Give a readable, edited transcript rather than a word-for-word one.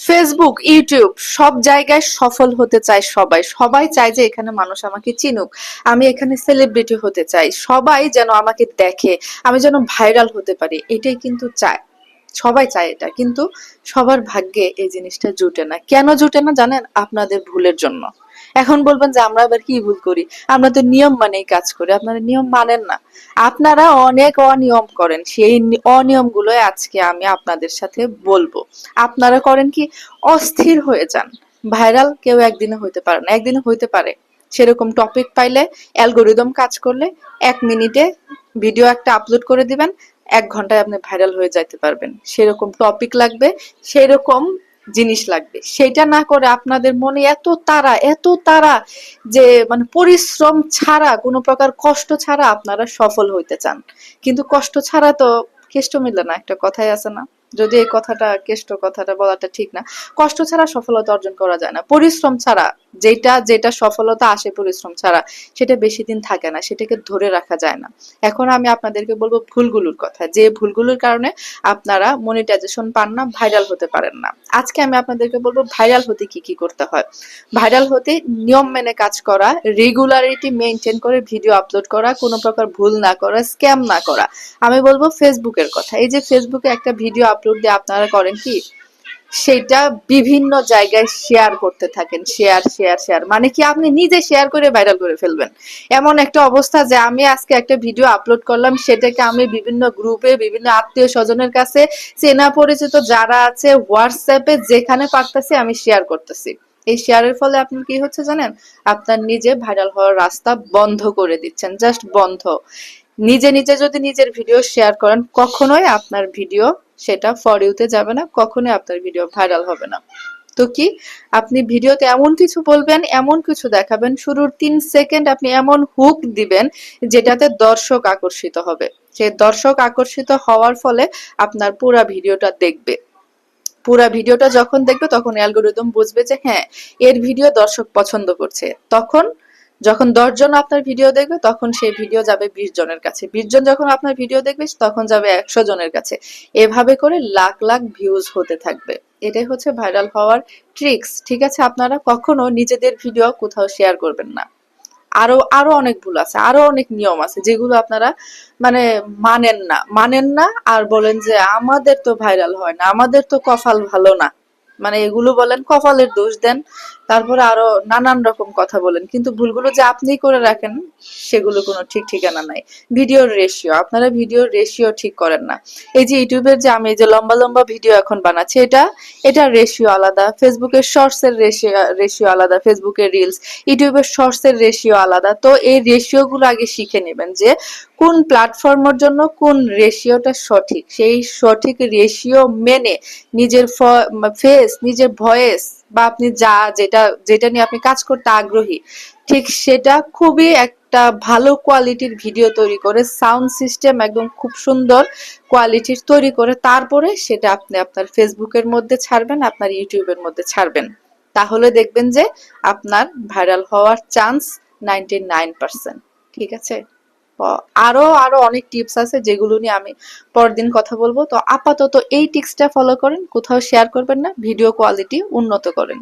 Facebook, YouTube সব জায়গায় সফল হতে চায় সবাই। সবাই চায় যে এখানে মানুষ আমাকে চিনুক। আমি এখানে সেলিব্রিটি হতে চাই। সবাই যেন আমাকে দেখে। আমি যেন ভাইরাল হতে পারি। এটাই কিন্তু চায়। সবাই চায় এটা। কিন্তু সবার ভাগ্যে এই জিনিসটা জুটে না। কেন জুটে না জানেন? আপনাদের ভুলের জন্য। এখন বলবেন যে আমরা আবার কি ভুল করি? আমরা তো নিয়ম মানেই কাজ করি। আপনারা নিয়ম মানেন না। আপনারা অনেক অনিয়ম করেন। সেই অনিয়মগুলো আজকে আমি আপনাদের সাথে বলবো। আপনারা করেন কি? অস্থির হয়ে যান। ভাইরাল কেউ একদিনে হইতে পারে না। একদিনে হইতে পারে। সেরকম টপিক পাইলে, অ্যালগরিদম কাজ করলে ১ মিনিটে ভিডিও একটা আপলোড করে দিবেন। ১ ঘন্টায় আপনি ভাইরাল হয়ে যাইতে পারবেন। সেরকম টপিক লাগবে, সেরকম জিনিস লাগবে। সেটা না করে আপনাদের মনে এত তাড়া যে মানে পরিশ্রম ছাড়া, কোনো প্রকার কষ্ট ছাড়া আপনারা সফল হইতে চান। কিন্তু কষ্ট ছাড়া তো কেষ্ট মিলে না, একটা কথাই আছে না? যদি এই কথাটা কেষ্ট কথাটা বলাটা ঠিক না। কষ্ট ছাড়া সফলতা অর্জন করা যায় না। পরিশ্রম ছাড়া যেটা সফলতা আসে পরিশ্রম ছাড়া, সেটা বেশি দিন থাকে না। সেটাকে ধরে রাখা যায় না। এখন আমি আপনাদেরকে বলবো ভুলগুলোর কথা। যে ভুলগুলোর কারণে আপনারা মনিটাইজেশন পান না, ভাইরাল হতে পারেন না। আজকে আমি আপনাদেরকে বলবো ভাইরাল হতে কি করতে হয়। ভাইরাল হতে নিয়ম মেনে কাজ করা, রেগুলারিটি মেইনটেইন করে ভিডিও আপলোড করা, কোনো প্রকার ভুল না করা, স্ক্যাম না করা। আমি বলবো ফেসবুকের কথা। এই যে ফেসবুকে একটা ভিডিও আপলোড দিয়ে আপনারা করেন কি? সেটা বিভিন্ন জায়গায় শেয়ার করতে থাকেন। শেয়ার। মানে কি? আপনি নিজে শেয়ার করে ভাইরাল করে ফেলবেন। এমন একটা অবস্থা যে আমি আজকে একটা ভিডিও আপলোড করলাম, সেটাকে আমি বিভিন্ন গ্রুপে, বিভিন্ন আত্মীয়-স্বজনের কাছে, চেনা পরিচিত যারা আছে হোয়াটসঅ্যাপে যেখানে পারতেছি আমি শেয়ার করতেছি। এই শেয়ারের ফলে আপনার কি হচ্ছে জানেন? আপনার নিজে ভাইরাল হওয়ার রাস্তা বন্ধ করে দিচ্ছেন। জাস্ট বন্ধ। নিজে যদি নিজের ভিডিও শেয়ার করেন, কখনোই আপনার ভিডিও সেটা ফর ইউ তে যাবে না। কখনোই আপনার ভিডিও ভাইরাল হবে না। তো কি? আপনি ভিডিওতে এমন কিছু বলবেন, এমন কিছু দেখাবেন, শুরুর ৩ সেকেন্ড আপনি এমন হুক দিবেন যেটাতে দর্শক আকর্ষিত হবে। সেই দর্শক আকর্ষিত হওয়ার ফলে আপনার পুরা ভিডিওটা দেখবে। পুরা ভিডিওটা যখন দেখবে তখন অ্যালগরিদম বুঝবে যে হ্যাঁ, এর ভিডিও দর্শক পছন্দ করছে। তখন যখন ১০ জন আপনার ভিডিও দেখবে তখন সেই ভিডিও যাবে ২০ জনের কাছে। ২০ জন যখন আপনার ভিডিও দেখবে তখন যাবে ১০০ জনের কাছে। এভাবে করে লাখ লাখ ভিউজ হতে থাকবে। এটাই হচ্ছে ভাইরাল হওয়ার ট্রিক্স। ঠিক আছে? আপনারা কখনো নিজেদের ভিডিও কোথাও শেয়ার করবেন না। আরো আরো অনেক ভুল আছে, আরো অনেক নিয়ম আছে যেগুলো আপনারা মানে মানেন না আর বলেন যে আমাদের তো ভাইরাল হয় না, আমাদের তো কপাল ভালো না। মানে এগুলো বলেন, কপালের দোষ দেন, তারপরে আরো নানান রকম কথা বলেন, কিন্তু ভুলগুলো যে আপনি করে রাখেন সেগুলো কোনো ঠিক ঠিকানা নাই। ভিডিওর রেশিও, আপনারা ভিডিওর রেশিও ঠিক করেন না। এই যে ইউটিউবের যে আমি এই যে লম্বা লম্বা ভিডিও এখন বানাচ্ছি, এটা রেশিও আলাদা, ফেসবুকের শর্টস এর রেশিও আলাদা, ফেসবুকের রিলস, ইউটিউবের শর্টস এর রেশিও আলাদা। তো এই রেশিও গুলো আগে শিখে নেবেন যে কোন প্ল্যাটফর্মের জন্য কোন রেশিওটা সঠিক। সেই সঠিক রেশিও মেনে নিজের ফেস, নিজের ভয়েস বা আপনি যেটা নিয়ে আপনি কাজ করতে আগ্রহী, ঠিক সেটা খুবই একটা ভালো কোয়ালিটির ভিডিও তৈরি করে, সাউন্ড সিস্টেম একদম খুব সুন্দর কোয়ালিটির তৈরি করে, তারপরে সেটা আপনি আপনার ফেসবুকের মধ্যে ছাড়বেন, আপনার ইউটিউবের মধ্যে ছাড়বেন। তাহলে দেখবেন যে আপনার ভাইরাল হওয়ার চান্স 99%। ঠিক আছে? আরো আরো অনেক টিপস আছে যেগুলো নিয়ে আমি পরদিন কথা বলবো। তো আপাতত এই টিপসটা ফলো করেন, কোথাও শেয়ার করবেন না, ভিডিও কোয়ালিটি উন্নত করেন।